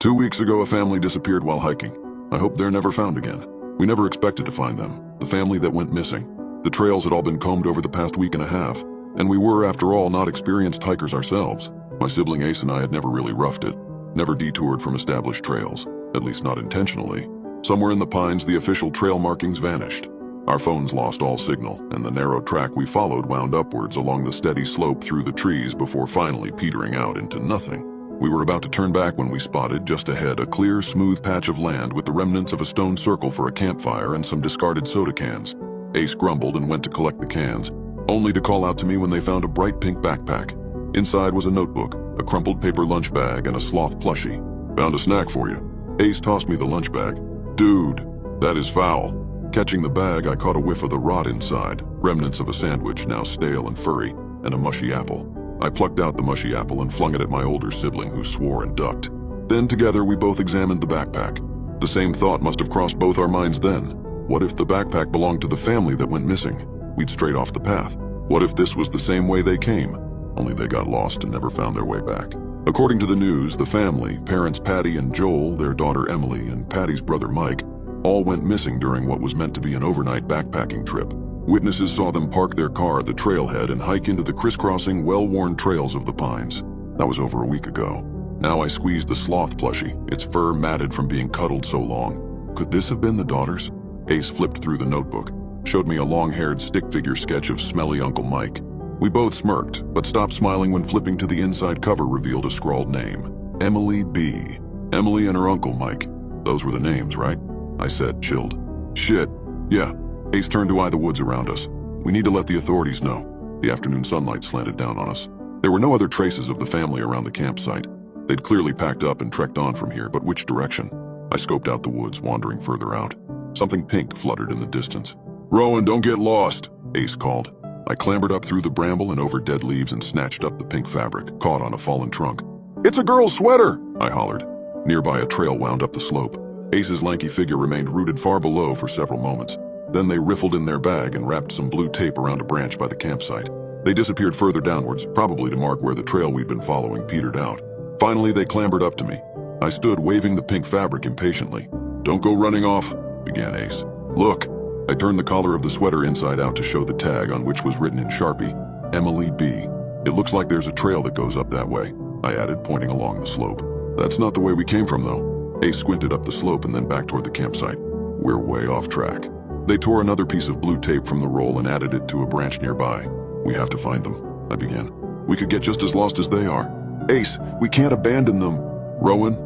2 weeks ago, a family disappeared while hiking. I hope they're never found again. We never expected to find them, the family that went missing. The trails had all been combed over the past week and a half, and we were, after all, not experienced hikers ourselves. My sibling Ace and I had never really roughed it, never detoured from established trails, at least not intentionally. Somewhere in the pines, the official trail markings vanished. Our phones lost all signal, and the narrow track we followed wound upwards along the steady slope through the trees before finally petering out into nothing. We were about to turn back when we spotted, just ahead, a clear, smooth patch of land with the remnants of a stone circle for a campfire and some discarded soda cans. Ace grumbled and went to collect the cans, only to call out to me when they found a bright pink backpack. Inside was a notebook, a crumpled paper lunch bag, and a sloth plushie. "Found a snack for you." Ace tossed me the lunch bag. "Dude, that is foul." Catching the bag, I caught a whiff of the rot inside, remnants of a sandwich now stale and furry, and a mushy apple. I plucked out the mushy apple and flung it at my older sibling, who swore and ducked. Then together we both examined the backpack. The same thought must have crossed both our minds then. What if the backpack belonged to the family that went missing? We'd strayed off the path. What if this was the same way they came, only they got lost and never found their way back? According to the news, the family, parents Patty and Joel, their daughter Emily, and Patty's brother Mike, all went missing during what was meant to be an overnight backpacking trip. Witnesses saw them park their car at the trailhead and hike into the crisscrossing, well-worn trails of the pines. That was over a week ago. Now I squeezed the sloth plushie, its fur matted from being cuddled so long. Could this have been the daughters? Ace flipped through the notebook, showed me a long-haired stick figure sketch of smelly Uncle Mike. We both smirked, but stopped smiling when flipping to the inside cover revealed a scrawled name. Emily B. Emily and her Uncle Mike. Those were the names, right? I said, chilled. Shit. Yeah. Ace turned to eye the woods around us. We need to let the authorities know. The afternoon sunlight slanted down on us. There were no other traces of the family around the campsite. They'd clearly packed up and trekked on from here, but which direction? I scoped out the woods, wandering further out. Something pink fluttered in the distance. "Rowan, don't get lost," Ace called. I clambered up through the bramble and over dead leaves and snatched up the pink fabric, caught on a fallen trunk. "It's a girl's sweater!" I hollered. Nearby, a trail wound up the slope. Ace's lanky figure remained rooted far below for several moments. Then they riffled in their bag and wrapped some blue tape around a branch by the campsite. They disappeared further downwards, probably to mark where the trail we'd been following petered out. Finally, they clambered up to me. I stood waving the pink fabric impatiently. "Don't go running off," began Ace. "Look." I turned the collar of the sweater inside out to show the tag on which was written in Sharpie, Emily B. "It looks like there's a trail that goes up that way," I added, pointing along the slope. "That's not the way we came from, though." Ace squinted up the slope and then back toward the campsite. "We're way off track." They tore another piece of blue tape from the roll and added it to a branch nearby. "We have to find them," I began. "We could get just as lost as they are." "Ace, we can't abandon them." "Rowan,